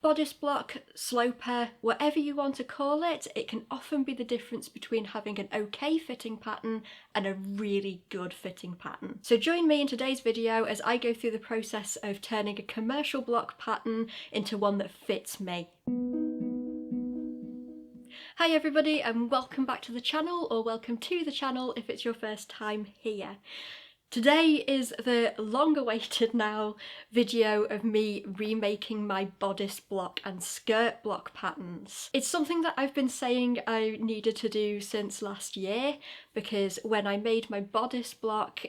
Bodice block, sloper, whatever you want to call it, it can often be the difference between having an okay fitting pattern and a really good fitting pattern. So join me in today's video as I go through the process of turning a commercial block pattern into one that fits me. Hi everybody and welcome back to the channel, or welcome to the channel if it's your first time here. Today is the long-awaited now video of me remaking my bodice block and skirt block patterns. It's something that I've been saying I needed to do since last year, because when I made my bodice block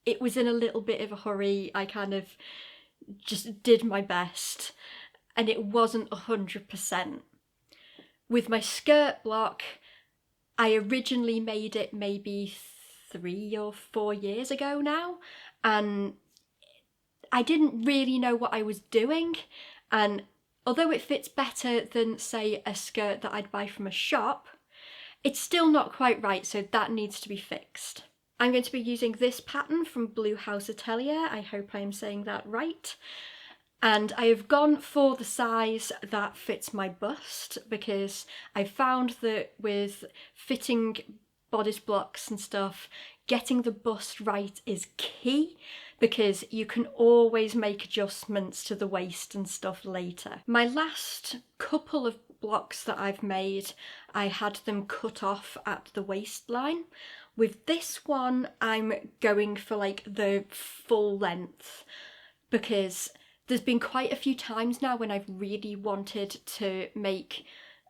it was in a little bit of a hurry. I kind of just did my best and it wasn't 100%. With my skirt block, I originally made it maybe 3 or 4 years ago now, and I didn't really know what I was doing, and although it fits better than, say, a skirt that I'd buy from a shop, it's still not quite right, so that needs to be fixed. I'm going to be using this pattern from Blue House Atelier, I hope I am saying that right. And I have gone for the size that fits my bust, because I found that with fitting bodice blocks and stuff, getting the bust right is key, because you can always make adjustments to the waist and stuff later. My last couple of blocks that I've made, I had them cut off at the waistline. With this one, I'm going for like the full length, because there's been quite a few times now when I've really wanted to make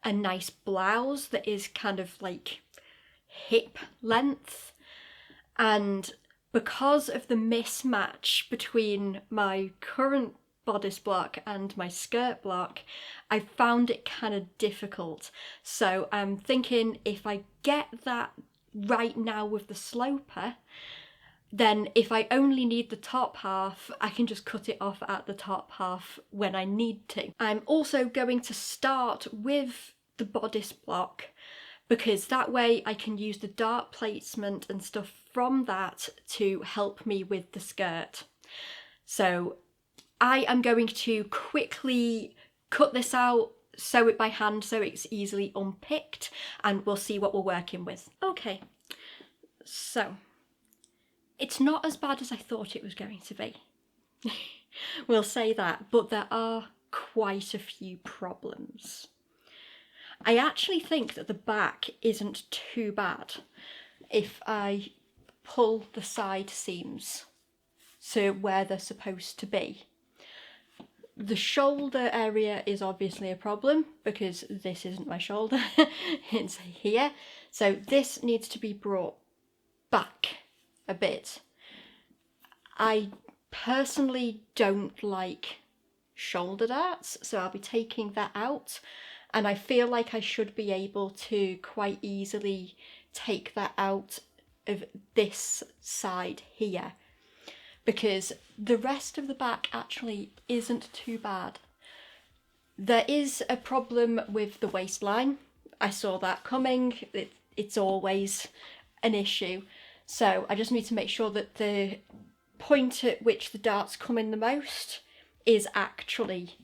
a nice blouse that is kind of like hip length, and because of the mismatch between my current bodice block and my skirt block, I found it kind of difficult. So I'm thinking if I get that right now with the sloper, then if I only need the top half, I can just cut it off at the top half when I need to. I'm also going to start with the bodice block, because that way I can use the dart placement and stuff from that to help me with the skirt. So I am going to quickly cut this out, sew it by hand so it's easily unpicked, and we'll see what we're working with. Okay, so it's not as bad as I thought it was going to be. We'll say that, but there are quite a few problems. I actually think that the back isn't too bad if I pull the side seams to where they're supposed to be. The shoulder area is obviously a problem because this isn't my shoulder, it's here. So this needs to be brought back a bit. I personally don't like shoulder darts, so I'll be taking that out, and I feel like I should be able to quite easily take that out of this side here, because the rest of the back actually isn't too bad. There is a problem with the waistline. I saw that coming. It's always an issue. So I just need to make sure that the point at which the darts come in the most is actually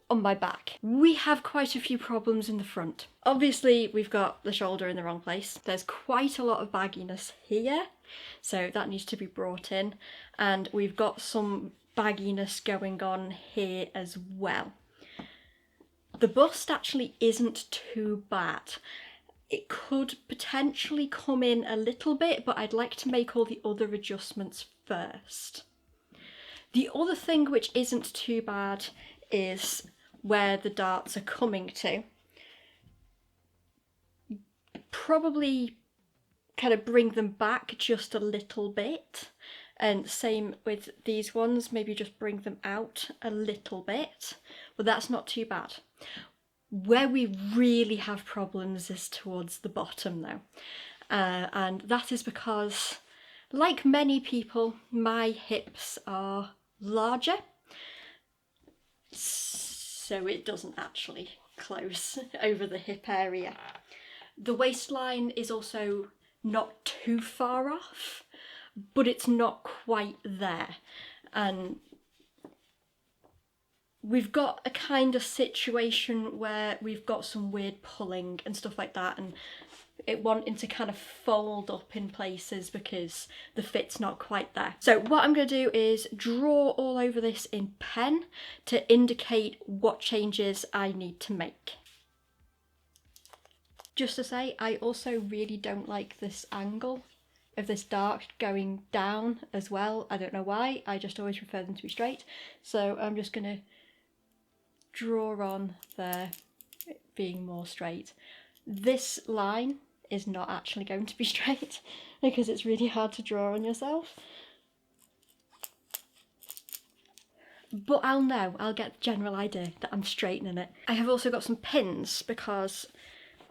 on my back. We have quite a few problems in the front. Obviously we've got the shoulder in the wrong place. There's quite a lot of bagginess here, so that needs to be brought in, and we've got some bagginess going on here as well. The bust actually isn't too bad. It could potentially come in a little bit, but I'd like to make all the other adjustments first. The other thing which isn't too bad is where the darts are coming to. Probably kind of bring them back just a little bit, and same with these ones, maybe just bring them out a little bit, but that's not too bad. Where we really have problems is towards the bottom though, and that is because, like many people, my hips are larger, so it doesn't actually close over the hip area. The waistline is also not too far off, but it's not quite there, and we've got a kind of situation where we've got some weird pulling and stuff like that, and it wanting to kind of fold up in places because the fit's not quite there. So what I'm going to do is draw all over this in pen to indicate what changes I need to make. Just to say, I also really don't like this angle of this dart going down as well. I don't know why, I just always prefer them to be straight. So I'm just going to draw on there, it being more straight. This line is not actually going to be straight because it's really hard to draw on yourself. But I'll know, I'll get the general idea that I'm straightening it. I have also got some pins because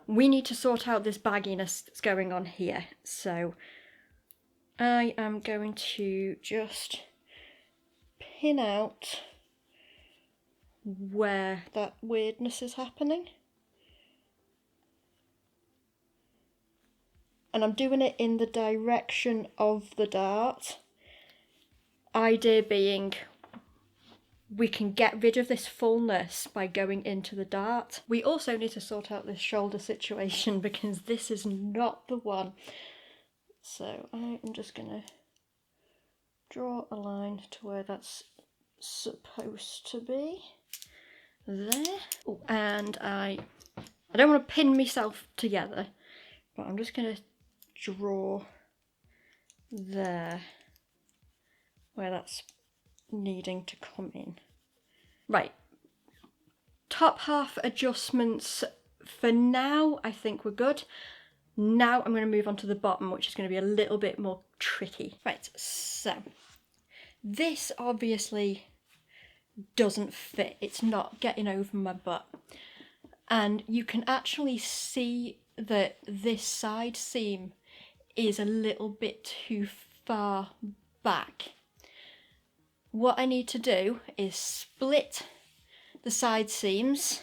we need to sort out this bagginess that's going on here. So I am going to just pin out where that weirdness is happening. And I'm doing it in the direction of the dart. Idea being, we can get rid of this fullness by going into the dart. We also need to sort out this shoulder situation because this is not the one. So I am just going to draw a line to where that's supposed to be. There. Oh, and I don't want to pin myself together, but I'm just going to draw there where that's needing to come in. Right, top half adjustments for now, I think we're good. Now I'm going to move on to the bottom, which is going to be a little bit more tricky. Right, so this obviously doesn't fit, it's not getting over my butt, and you can actually see that this side seam is a little bit too far back. What I need to do is split the side seams,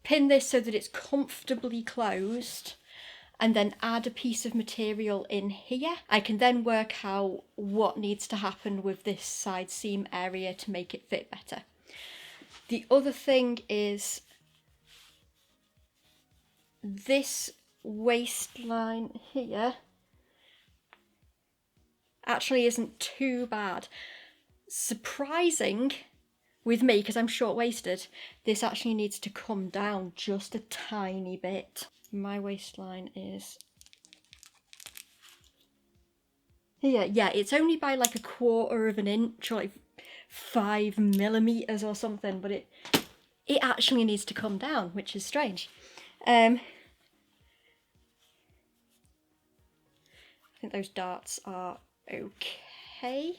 pin this so that it's comfortably closed, and then add a piece of material in here. I can then work out what needs to happen with this side seam area to make it fit better. The other thing is this waistline here actually isn't too bad. Surprising with me, because I'm short-waisted, this actually needs to come down just a tiny bit. My waistline is here. Yeah, it's only by like 1/4 of an inch or like 5 millimeters or something, but it actually needs to come down, which is strange. I think those darts are okay.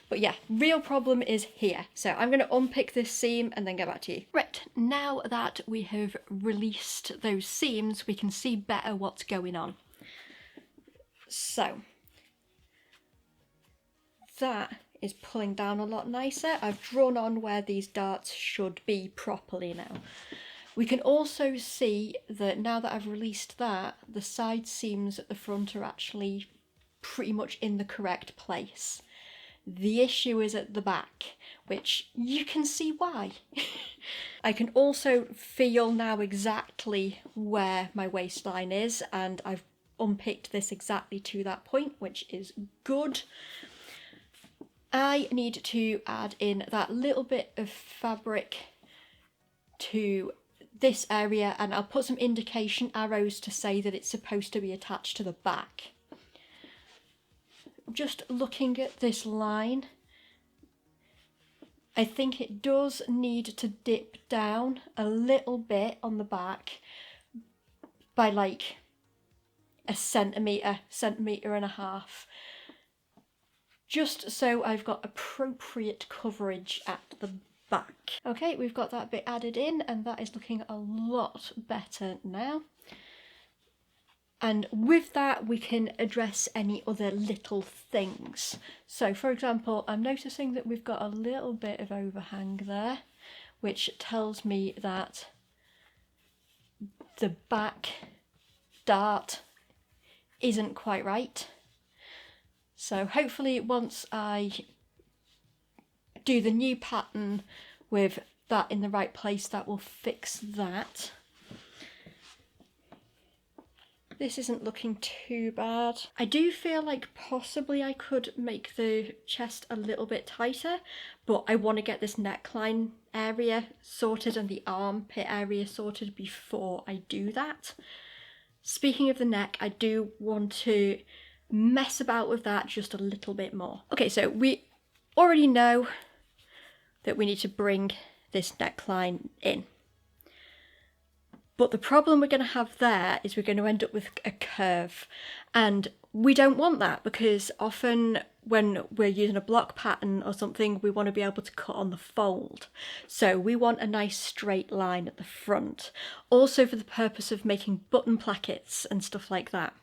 But yeah, real problem is here. So I'm going to unpick this seam and then get back to you. Right, now that we have released those seams, we can see better what's going on. So that is pulling down a lot nicer. I've drawn on where these darts should be properly now. We can also see that now that I've released that, the side seams at the front are actually pretty much in the correct place. The issue is at the back, which you can see why. I can also feel now exactly where my waistline is, and I've unpicked this exactly to that point, which is good. I need to add in that little bit of fabric to this area, and I'll put some indication arrows to say that it's supposed to be attached to the back. Just looking at this line, I think it does need to dip down a little bit on the back by like a centimetre and a half, just so I've got appropriate coverage at the back. Okay, we've got that bit added in, and that is looking a lot better now. And with that, we can address any other little things. So for example, I'm noticing that we've got a little bit of overhang there, which tells me that the back dart isn't quite right. So hopefully once I do the new pattern with that in the right place, that will fix that. This isn't looking too bad. I do feel like possibly I could make the chest a little bit tighter, but I want to get this neckline area sorted and the armpit area sorted before I do that. Speaking of the neck, I do want to mess about with that just a little bit more. Okay, so we already know that we need to bring this neckline in. But the problem we're going to have there is we're going to end up with a curve, and we don't want that, because often when we're using a block pattern or something, we want to be able to cut on the fold. So we want a nice straight line at the front, also for the purpose of making button plackets and stuff like that.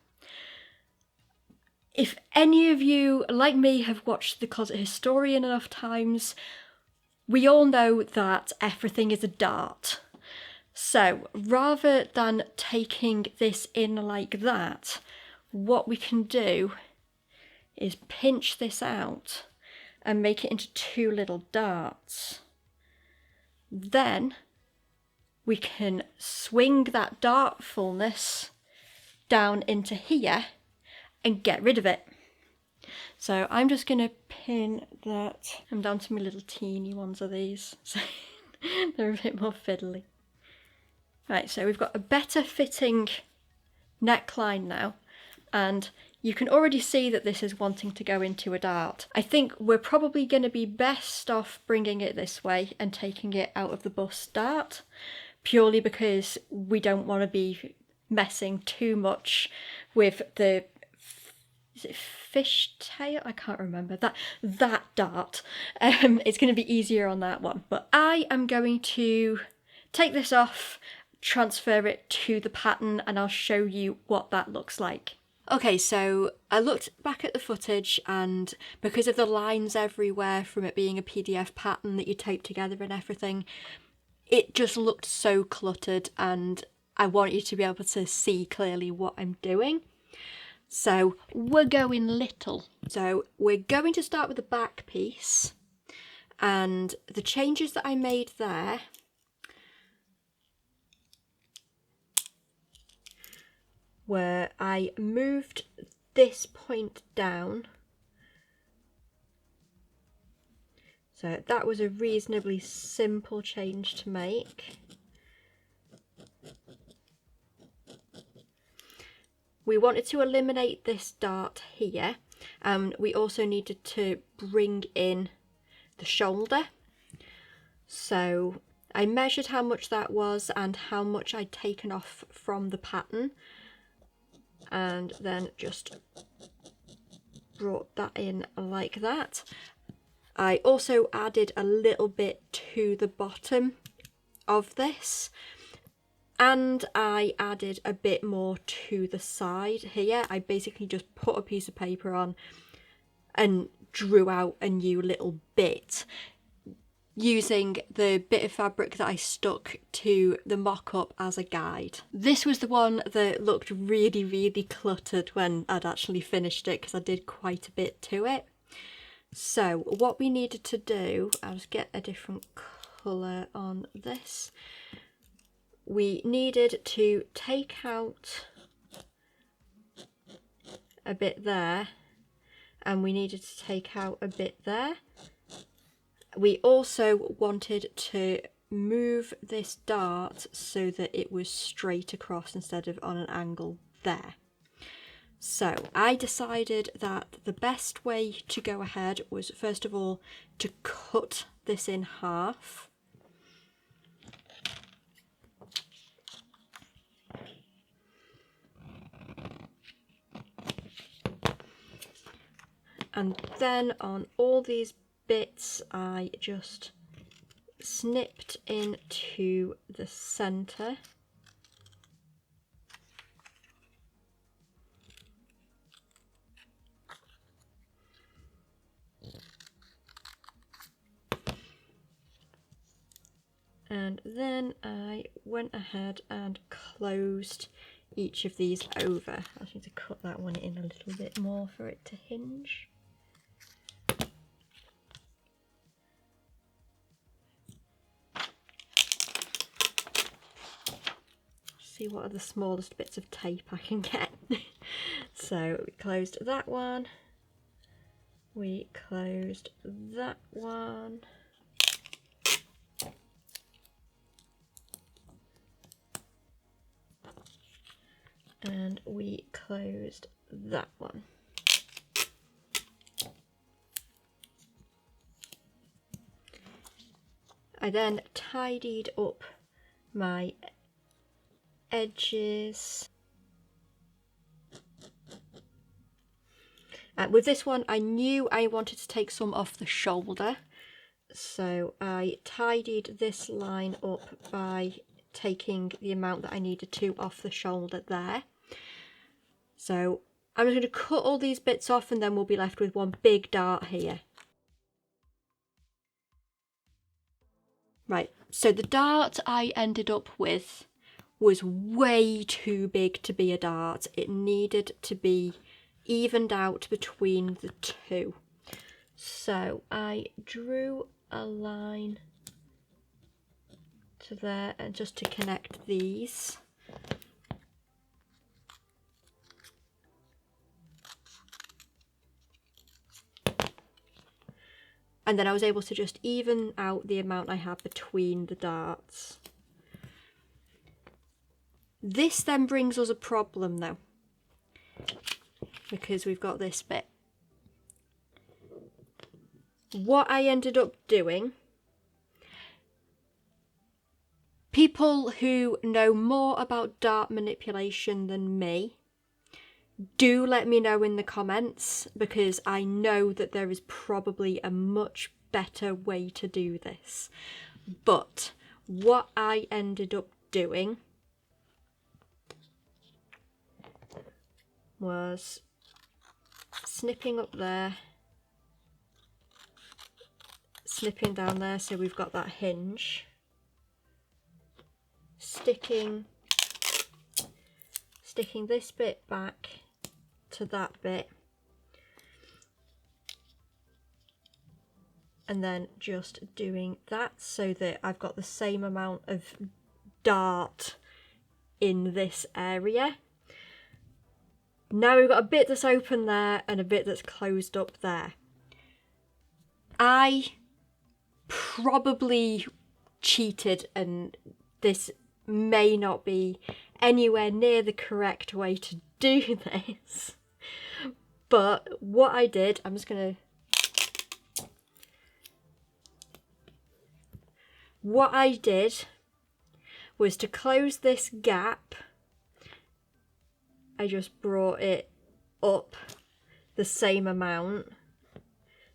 If any of you, like me, have watched The Closet Historian enough times, we all know that everything is a dart. So rather than taking this in like that, what we can do is pinch this out and make it into two little darts. Then we can swing that dart fullness down into here and get rid of it. So I'm just going to pin that. I'm down to my little teeny ones of these, so they're a bit more fiddly. Right, so we've got a better fitting neckline now, and you can already see that this is wanting to go into a dart. I think we're probably going to be best off bringing it this way and taking it out of the bust dart, purely because we don't want to be messing too much with the, is it fishtail? I can't remember, that dart. It's going to be easier on that one. But I am going to take this off, transfer it to the pattern, and I'll show you what that looks like. Okay, so I looked back at the footage, and because of the lines everywhere from it being a PDF pattern that you tape together and everything, it just looked so cluttered, and I want you to be able to see clearly what I'm doing. So we're going little. So we're going to start with the back piece, and the changes that I made there where I moved this point down. So that was a reasonably simple change to make. We wanted to eliminate this dart here, and we also needed to bring in the shoulder. So I measured how much that was and how much I'd taken off from the pattern, and then just brought that in like that. I also added a little bit to the bottom of this, and I added a bit more to the side here. I basically just put a piece of paper on and drew out a new little bit using the bit of fabric that I stuck to the mock-up as a guide. This was the one that looked really, really cluttered when I'd actually finished it, because I did quite a bit to it. So what we needed to do, I'll just get a different colour on this. We needed to take out a bit there, and we needed to take out a bit there. We also wanted to move this dart so that it was straight across instead of on an angle there. So I decided that the best way to go ahead was, first of all, to cut this in half. And then on all these bits, I just snipped into the centre. And then I went ahead and closed each of these over. I just need to cut that one in a little bit more for it to hinge. see what are the smallest bits of tape I can get. So we closed that one, we closed that one, and we closed that one. I then tidied up my edges. With this one, I knew I wanted to take some off the shoulder, so I tidied this line up by taking the amount that I needed to off the shoulder there. So I'm just going to cut all these bits off and then we'll be left with one big dart here. Right, so the dart I ended up with was way too big to be a dart. It needed to be evened out between the two. So I drew a line to there and just to connect these. And then I was able to just even out the amount I have between the darts. This then brings us a problem though, because we've got this bit. What I ended up doing, people who know more about dart manipulation than me, do let me know in the comments, because I know that there is probably a much better way to do this. But what I ended up doing was snipping up there, snipping down there so we've got that hinge, sticking this bit back to that bit, and then just doing that so that I've got the same amount of dart in this area. Now we've got a bit that's open there and a bit that's closed up there. I probably cheated, and this may not be anywhere near the correct way to do this. But what I did, what I did was to close this gap, I just brought it up the same amount.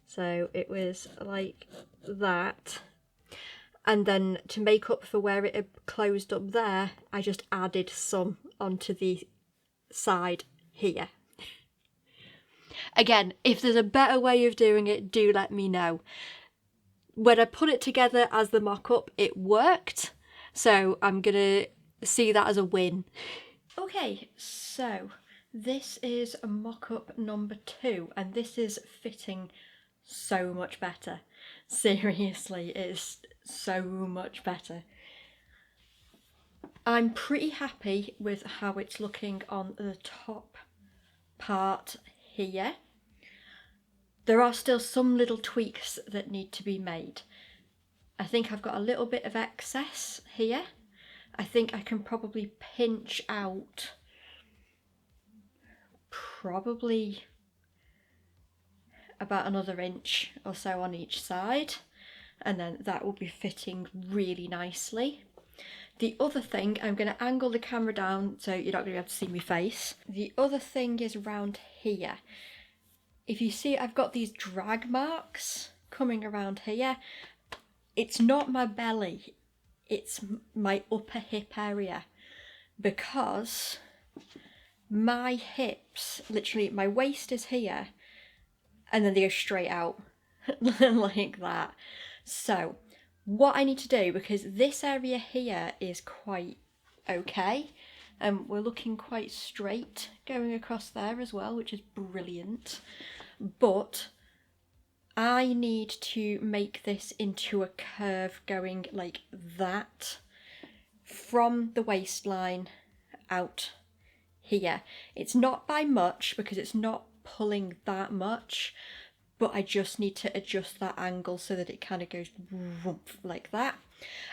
So it was like that. And then to make up for where it had closed up there, I just added some onto the side here. Again, if there's a better way of doing it, do let me know. When I put it together as the mock-up, it worked. So I'm gonna see that as a win. Okay, so this is mock-up number 2, and this is fitting so much better. Seriously, it's so much better. I'm pretty happy with how it's looking on the top part here. There are still some little tweaks that need to be made. I think I've got a little bit of excess here. I think I can probably pinch out probably about another inch or so on each side, and then that will be fitting really nicely. The other thing, I'm going to angle the camera down so you're not going to be able to see my face. The other thing is around here. If you see, I've got these drag marks coming around here. It's not my belly, it's my upper hip area, because my hips, literally my waist is here and then they go straight out like that. So what I need to do, because this area here is quite okay, and we're looking quite straight going across there as well, which is brilliant, but I need to make this into a curve going like that from the waistline out here. It's not by much because it's not pulling that much, but I just need to adjust that angle so that it kind of goes like that,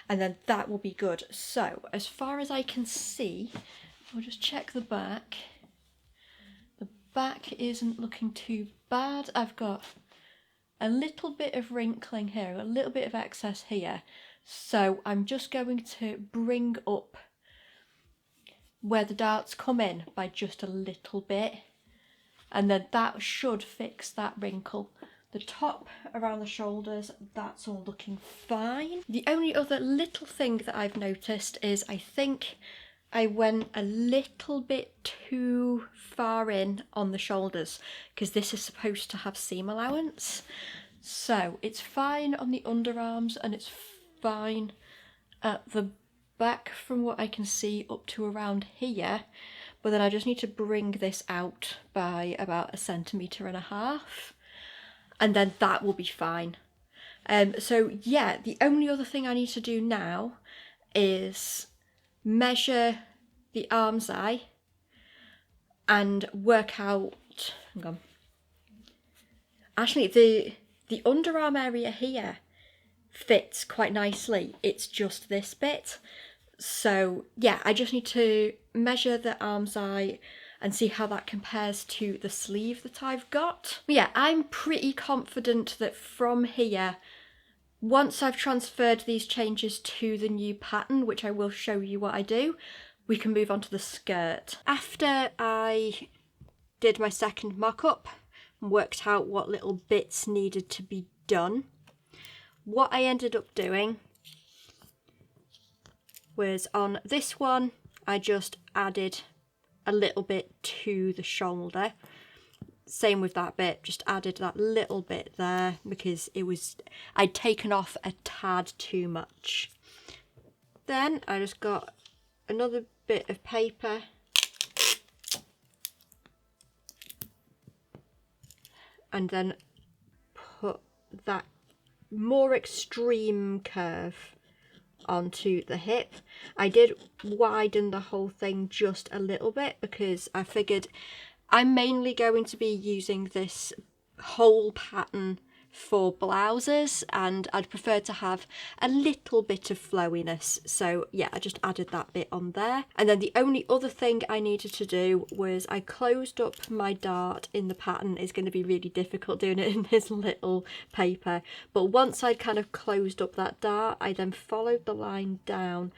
and then that will be good. So as far as I can see, I'll just check the back. The back isn't looking too bad. I've got a little bit of wrinkling here, a little bit of excess here, so I'm just going to bring up where the darts come in by just a little bit, and then that should fix that wrinkle. The top around the shoulders, that's all looking fine. The only other little thing that I've noticed is I think I went a little bit too far in on the shoulders, because this is supposed to have seam allowance. So it's fine on the underarms and it's fine at the back from what I can see up to around here, but then I just need to bring this out by about 1.5 centimeters, and then that will be fine. So yeah, the only other thing I need to do now is measure the arm's eye and work out, hang on, actually the underarm area here fits quite nicely, it's just this bit. So yeah, I just need to measure the arm's eye and see how that compares to the sleeve that I've got. But yeah, I'm pretty confident that from here, once I've transferred these changes to the new pattern, which I will show you what I do, we can move on to the skirt. After I did my second mock-up and worked out what little bits needed to be done, what I ended up doing was on this one, I just added a little bit to the shoulder. Same with that bit, just added that little bit there because I'd taken off a tad too much. Then I just got another bit of paper and then put that more extreme curve onto the hip. I did widen the whole thing just a little bit because I figured I'm mainly going to be using this whole pattern for blouses and I'd prefer to have a little bit of flowiness. So yeah, I just added that bit on there. And then the only other thing I needed to do was I closed up my dart in the pattern. It's going to be really difficult doing it in this little paper. But once I'd kind of closed up that dart, I then followed the line down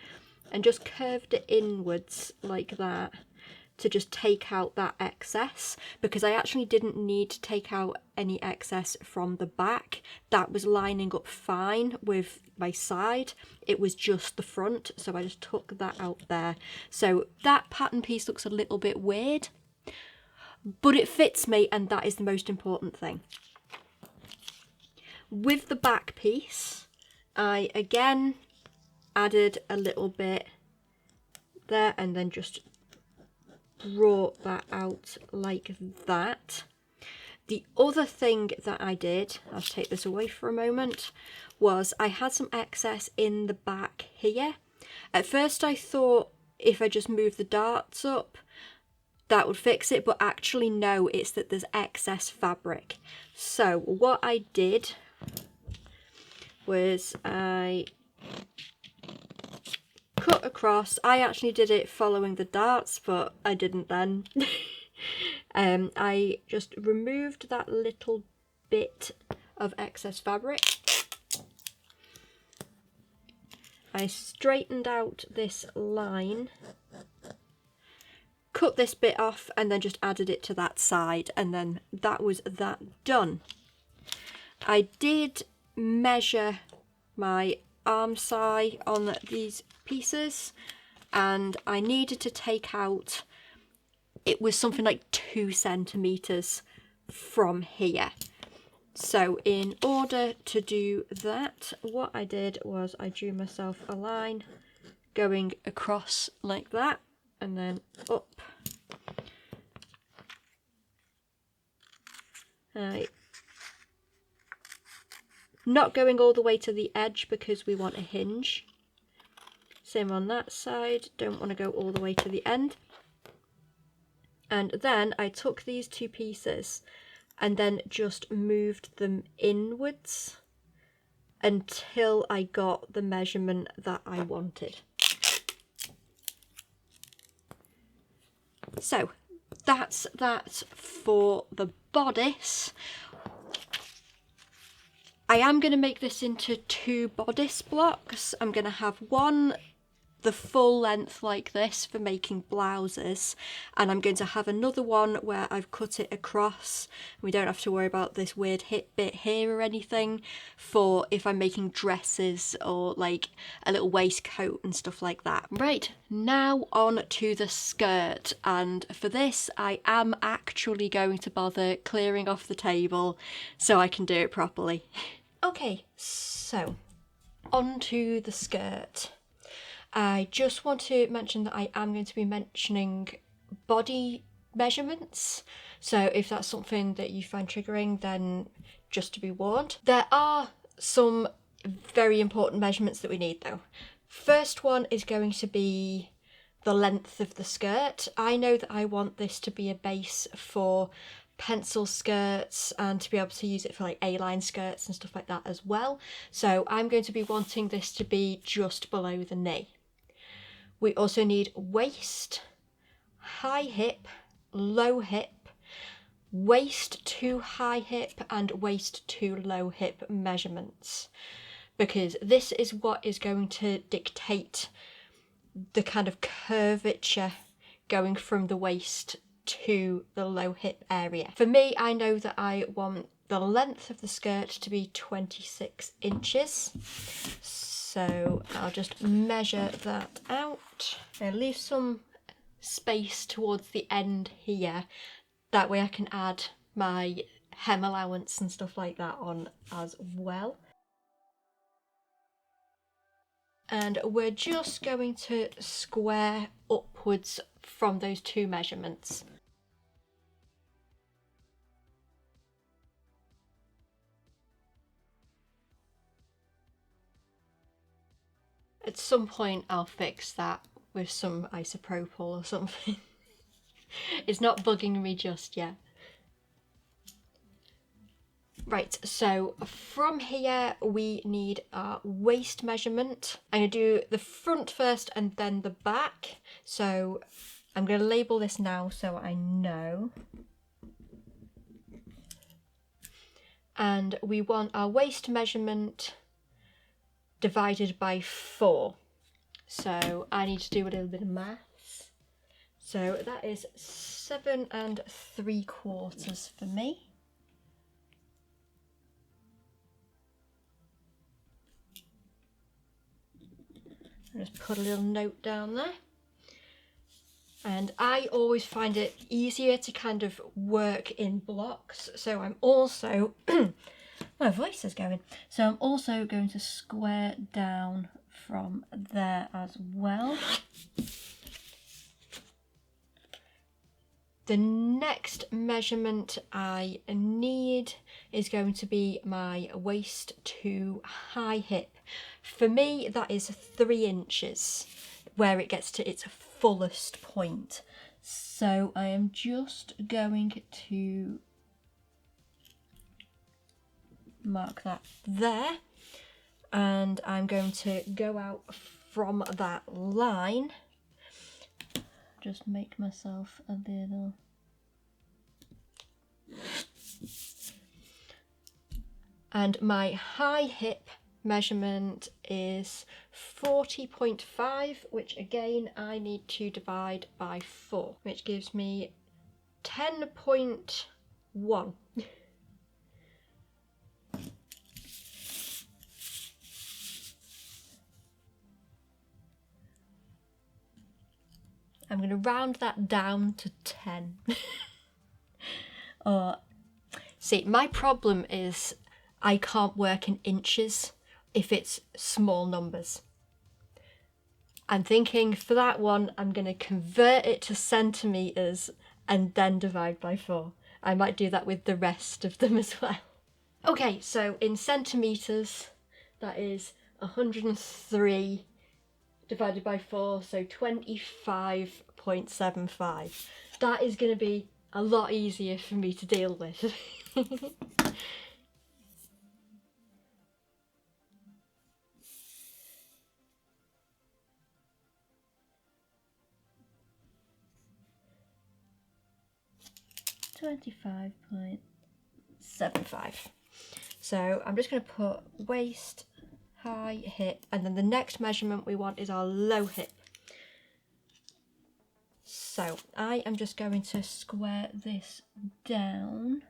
and just curved it inwards like that to just take out that excess, because I actually didn't need to take out any excess from the back. That was lining up fine with my side. It was just the front, so I just took that out there. So that pattern piece looks a little bit weird, but it fits me, and that is the most important thing. With the back piece, I again added a little bit there and then just brought that out like that. The other thing that I did, I'll take this away for a moment, was I had some excess in the back here. At first I thought if I just moved the darts up that would fix it, but actually no, it's that there's excess fabric. So what I did was I cut across. I actually did it following the darts, but I didn't then. I just removed that little bit of excess fabric. I straightened out this line, cut this bit off, and then just added it to that side, and then that was that done. I did measure my arm side on these pieces, and I needed to take out, it was something like 2 centimeters from here. So in order to do that, what I did was I drew myself a line going across like that and then up. Not going all the way to the edge because we want a hinge. Same on that side, don't want to go all the way to the end. And then I took these two pieces and then just moved them inwards until I got the measurement that I wanted. So that's that for the bodice. I am going to make this into 2 bodice blocks. I'm going to have one the full length like this for making blouses, and I'm going to have another one where I've cut it across. We don't have to worry about this weird hip bit here or anything, for if I'm making dresses or like a little waistcoat and stuff like that. Right, now on to the skirt, and for this I am actually going to bother clearing off the table so I can do it properly. Okay, so on to the skirt. I just want to mention that I am going to be mentioning body measurements, so if that's something that you find triggering, then just to be warned. There are some very important measurements that we need though. First one is going to be the length of the skirt. I know that I want this to be a base for pencil skirts and to be able to use it for like A-line skirts and stuff like that as well. So I'm going to be wanting this to be just below the knee. We also need waist, high hip, low hip, waist to high hip and waist to low hip measurements, because this is what is going to dictate the kind of curvature going from the waist to the low hip area. For me, I know that I want the length of the skirt to be 26 inches. So I'll just measure that out and leave some space towards the end here. That way I can add my hem allowance and stuff like that on as well. And we're just going to square upwards from those 2 measurements. At some point I'll fix that with some isopropyl or something. It's not bugging me just yet. Right, so from here we need our waist measurement. I'm going to do the front first and then the back. So I'm going to label this now so I know. And we want our waist measurement divided by 4. So I need to do a little bit of maths. So that is 7 3/4 for me. I'll just put a little note down there. And I always find it easier to kind of work in blocks. So I'm also, my voice is going. So I'm also going to square down from there as well. The next measurement I need is going to be my waist to high hip. For me, that is 3 inches, where it gets to its fullest point. So I am just going to mark that there, and I'm going to go out from that line. Just make myself a little. And my high hip measurement is 40.5, which again I need to divide by 4, which gives me 10.1. I'm going to round that down to 10. See, my problem is I can't work in inches if it's small numbers. I'm thinking for that one, I'm going to convert it to centimetres and then divide by 4. I might do that with the rest of them as well. Okay, so in centimetres, that is 103 divided by 4, so 25.5. 27.75. That is going to be a lot easier for me to deal with. .75. So I'm just going to put waist, high, hip, and then the next measurement we want is our low hip. So I am just going to square this down.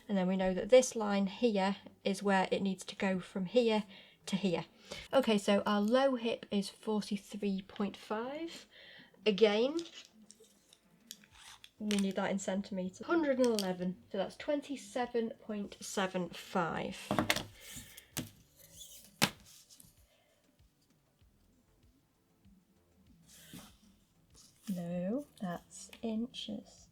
And then we know that this line here is where it needs to go from here to here. Okay, so our low hip is 43.5. Again, we need that in centimetres. 111, so that's 27.75. No, that's inches.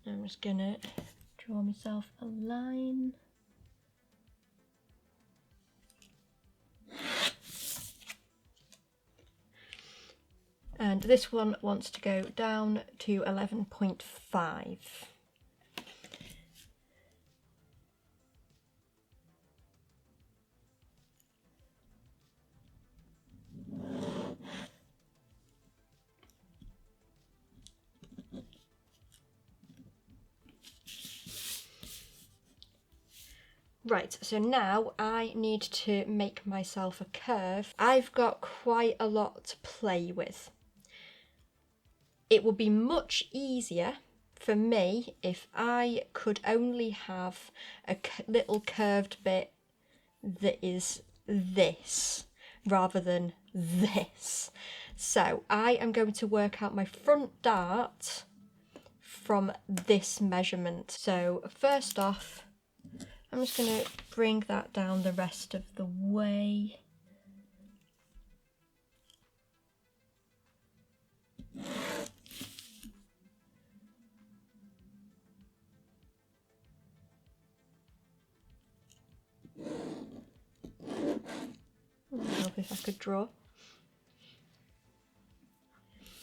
I'm just gonna draw myself a line. And this one wants to go down to 11.5. Right, so now I need to make myself a curve. I've got quite a lot to play with. It would be much easier for me if I could only have a little curved bit that is this rather than this. So I am going to work out my front dart from this measurement. So first off, I'm just going to bring that down the rest of the way. Help if I could draw.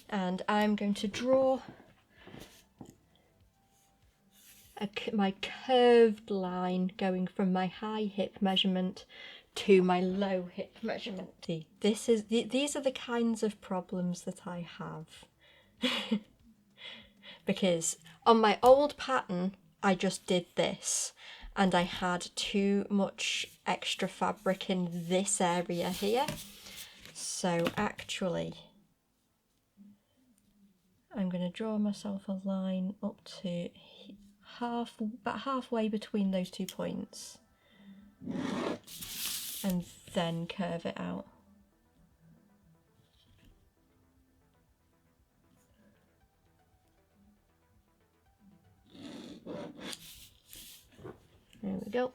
And I'm going to draw my curved line going from my high hip measurement to my low hip measurement. See, these are the kinds of problems that I have. Because on my old pattern, I just did this and I had too much extra fabric in this area here. So actually, I'm going to draw myself a line up to about halfway between those 2 points and then curve it out. There we go.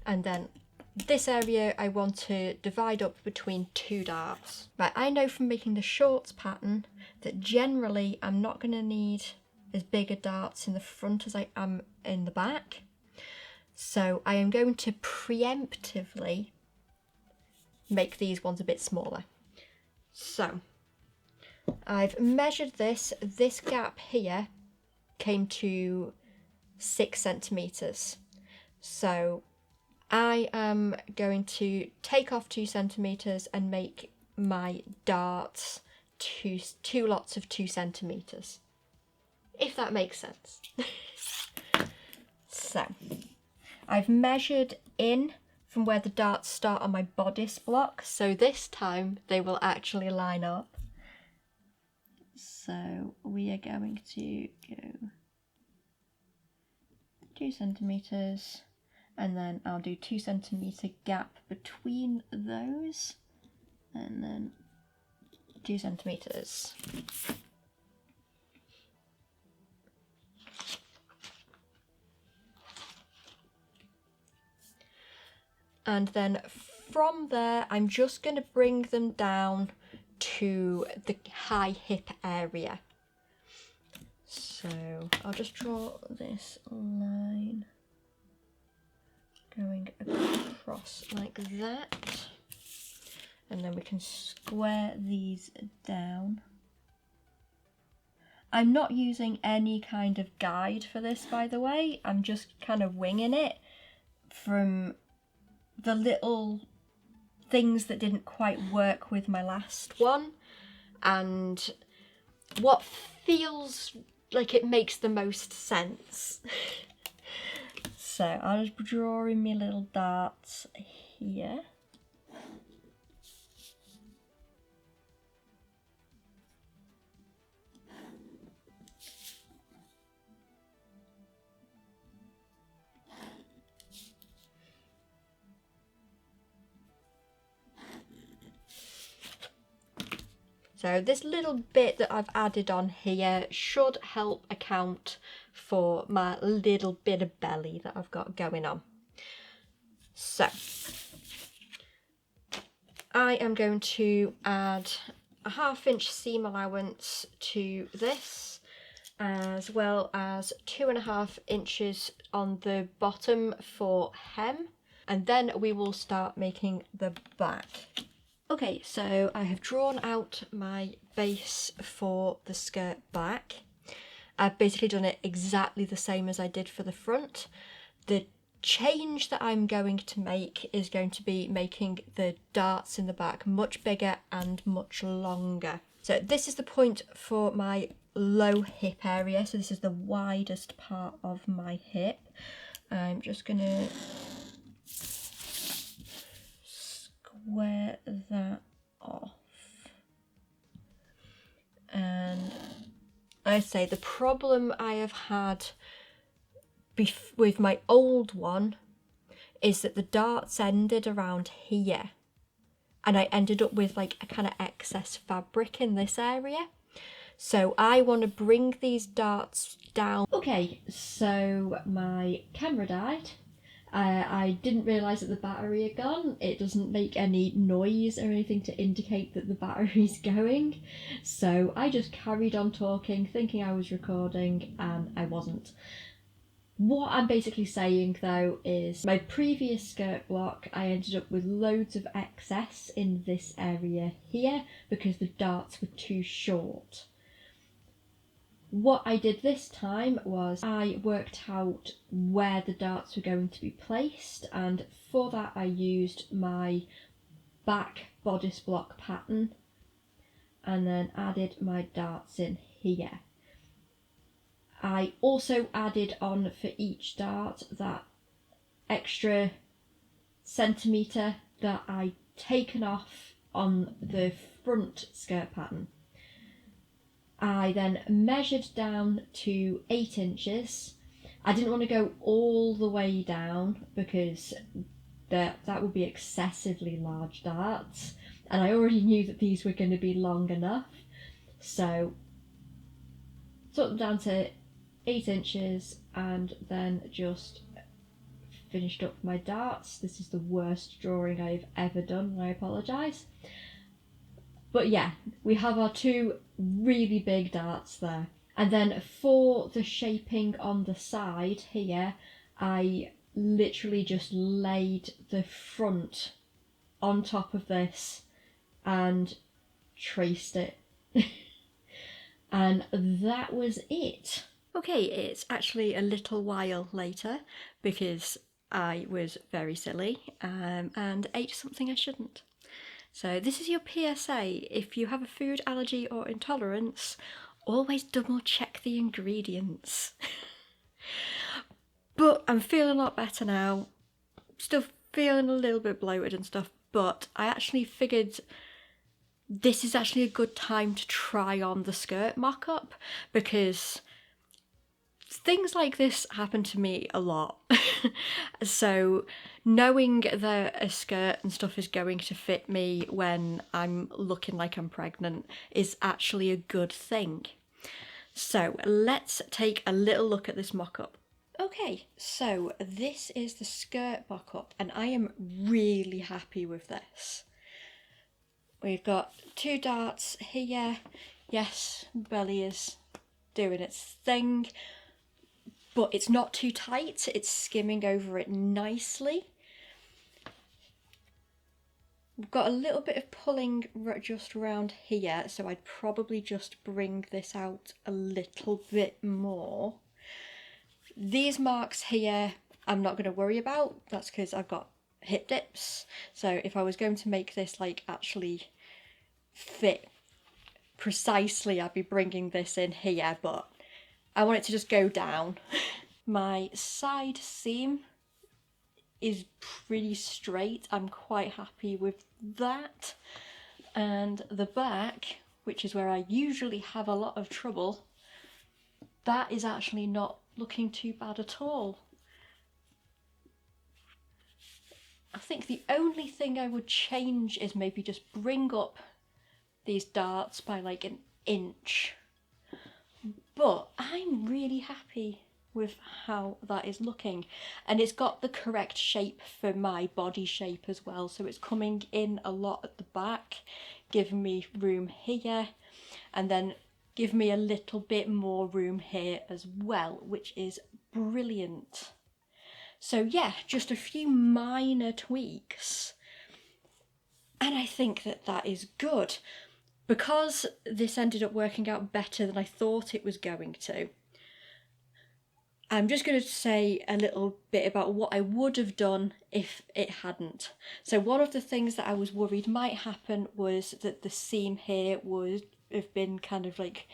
And then this area I want to divide up between 2 darts. Right, I know from making the shorts pattern that generally I'm not going to need as big a darts in the front as I am in the back. So I am going to preemptively make these ones a bit smaller. So I've measured this gap here came to 6 centimetres. So I am going to take off 2 centimetres and make my darts two lots of 2 centimetres, if that makes sense. So I've measured in from where the darts start on my bodice block, so this time they will actually line up. So we are going to go 2 centimetres, and then I'll do 2 centimetre gap between those, and then 2 centimetres. and then from there I'm just going to bring them down to the high hip area. So I'll just draw this line going across like that, and then we can square these down. I'm not using any kind of guide for this, by the way. I'm just kind of winging it from the little things that didn't quite work with my last one and what feels like it makes the most sense. So I'll just draw in my little darts here. So this little bit that I've added on here should help account for my little bit of belly that I've got going on. So I am going to add a 1/2 inch seam allowance to this, as well as 2.5 inches on the bottom for hem, and then we will start making the back. Okay, so I have drawn out my base for the skirt back. I've basically done it exactly the same as I did for the front. The change that I'm going to make is going to be making the darts in the back much bigger and much longer. So this is the point for my low hip area. So this is the widest part of my hip. I'm just going to square that off. And I say the problem I have had with my old one is that the darts ended around here, and I ended up with like a kind of excess fabric in this area. So I want to bring these darts down. Okay, so my camera died. I didn't realise that the battery had gone. It doesn't make any noise or anything to indicate that the battery's going. So I just carried on talking, thinking I was recording, and I wasn't. What I'm basically saying though is my previous skirt block, I ended up with loads of excess in this area here because the darts were too short. What I did this time was I worked out where the darts were going to be placed, and for that I used my back bodice block pattern and then added my darts in here. I also added on for each dart that extra centimetre that I'd taken off on the front skirt pattern. I then measured down to 8 inches. I didn't want to go all the way down because that would be excessively large darts, and I already knew that these were going to be long enough. So took them down to 8 inches and then just finished up my darts. This is the worst drawing I've ever done, and I apologise. But yeah, we have our two really big darts there. And then for the shaping on the side here, I literally just laid the front on top of this and traced it. And that was it. Okay, it's actually a little while later because I was very silly and ate something I shouldn't. So this is your PSA. If you have a food allergy or intolerance, always double check the ingredients. But I'm feeling a lot better now. Still feeling a little bit bloated and stuff, but I actually figured this is actually a good time to try on the skirt mock-up because things like this happen to me a lot. So knowing that a skirt and stuff is going to fit me when I'm looking like I'm pregnant is actually a good thing. So let's take a little look at this mock-up. Okay, so this is the skirt mock-up and I am really happy with this. We've got 2 darts here. Yes, belly is doing its thing, but it's not too tight, it's skimming over it nicely. We've got a little bit of pulling just around here, so I'd probably just bring this out a little bit more. These marks here I'm not going to worry about, that's because I've got hip dips, so if I was going to make this like actually fit precisely, I'd be bringing this in here, but I want it to just go down. My side seam is pretty straight, I'm quite happy with that, and the back, which is where I usually have a lot of trouble, that is actually not looking too bad at all. I think the only thing I would change is maybe just bring up these darts by like an inch, but I'm really happy with how that is looking, and it's got the correct shape for my body shape as well, so it's coming in a lot at the back, giving me room here, and then give me a little bit more room here as well, which is brilliant. So yeah, just a few minor tweaks, and I think that that is good. Because this ended up working out better than I thought it was going to, I'm just going to say a little bit about what I would have done if it hadn't. So one of the things that I was worried might happen was that the seam here would have been kind of like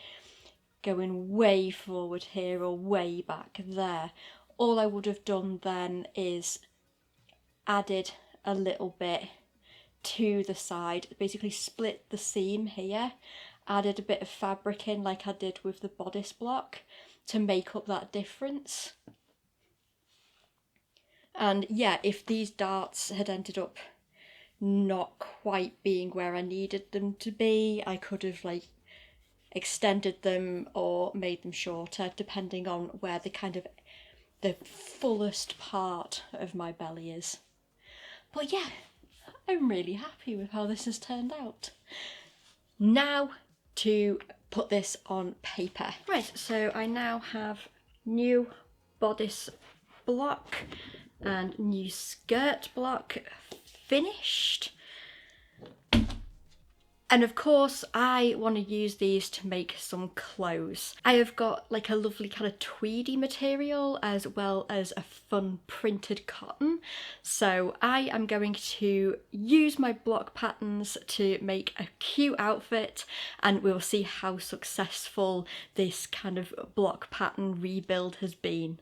going way forward here or way back there. All I would have done then is added a little bit to the side, basically split the seam here, added a bit of fabric in like I did with the bodice block to make up that difference. And yeah, if these darts had ended up not quite being where I needed them to be, I could have like extended them or made them shorter, depending on where the kind of the fullest part of my belly is. But yeah, I'm really happy with how this has turned out. Now to put this on paper. Right, so I now have new bodice block and new skirt block finished. And of course I want to use these to make some clothes. I have got like a lovely kind of tweedy material as well as a fun printed cotton. So I am going to use my block patterns to make a cute outfit, and we'll see how successful this kind of block pattern rebuild has been.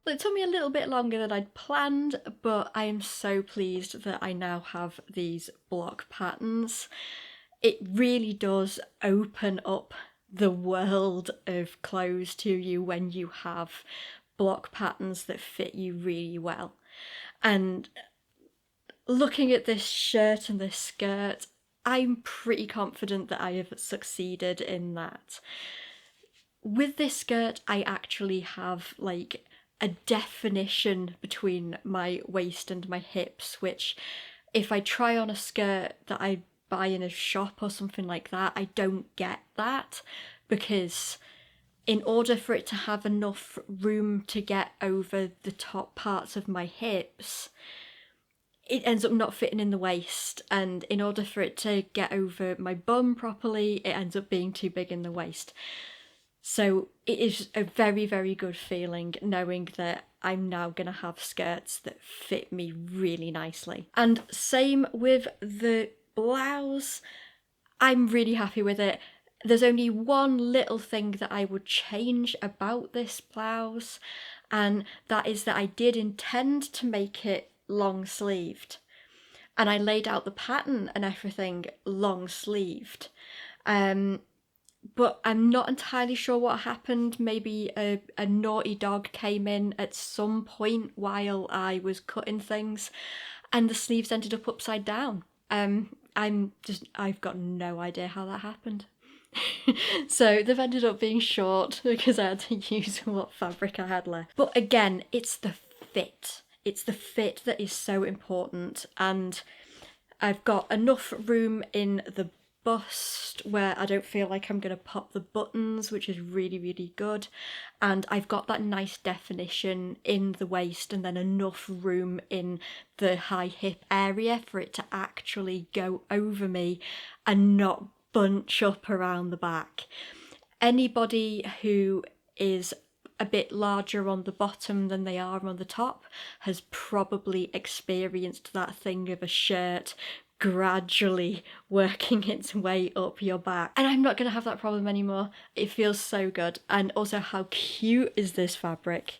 It took me a little bit longer than I'd planned, but I am so pleased that I now have these block patterns. It really does open up the world of clothes to you when you have block patterns that fit you really well. And looking at this shirt and this skirt, I'm pretty confident that I have succeeded in that. With this skirt, I actually have like a definition between my waist and my hips, which if I try on a skirt that I buy in a shop or something like that, I don't get that, because in order for it to have enough room to get over the top parts of my hips, it ends up not fitting in the waist, and in order for it to get over my bum properly, it ends up being too big in the waist. So it is a very, very good feeling knowing that I'm now going to have skirts that fit me really nicely. And same with the blouse. I'm really happy with it. There's only one little thing that I would change about this blouse, and that is that I did intend to make it long sleeved. And I laid out the pattern and everything long sleeved. But I'm not entirely sure what happened. Maybe a naughty dog came in at some point while I was cutting things and the sleeves ended up upside down. I've got no idea how that happened. So they've ended up being short because I had to use what fabric I had left. But again, it's the fit. It's the fit that is so important, and I've got enough room in the bust where I don't feel like I'm going to pop the buttons, which is really, really good. And I've got that nice definition in the waist and then enough room in the high hip area for it to actually go over me and not bunch up around the back. Anybody who is a bit larger on the bottom than they are on the top has probably experienced that thing of a shirt gradually working its way up your back, and I'm not going to have that problem anymore. It feels so good. And also, how cute is this fabric?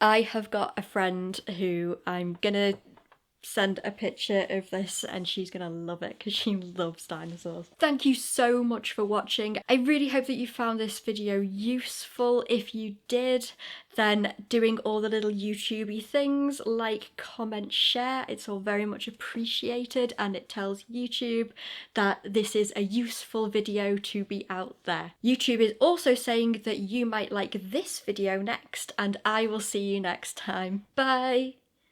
I have got a friend who I'm gonna send a picture of this and she's gonna love it because she loves dinosaurs. Thank you so much for watching. I really hope that you found this video useful. If you did, then doing all the little YouTubey things like comment, share, it's all very much appreciated, and it tells YouTube that this is a useful video to be out there. YouTube is also saying that you might like this video next, and I will see you next time. Bye!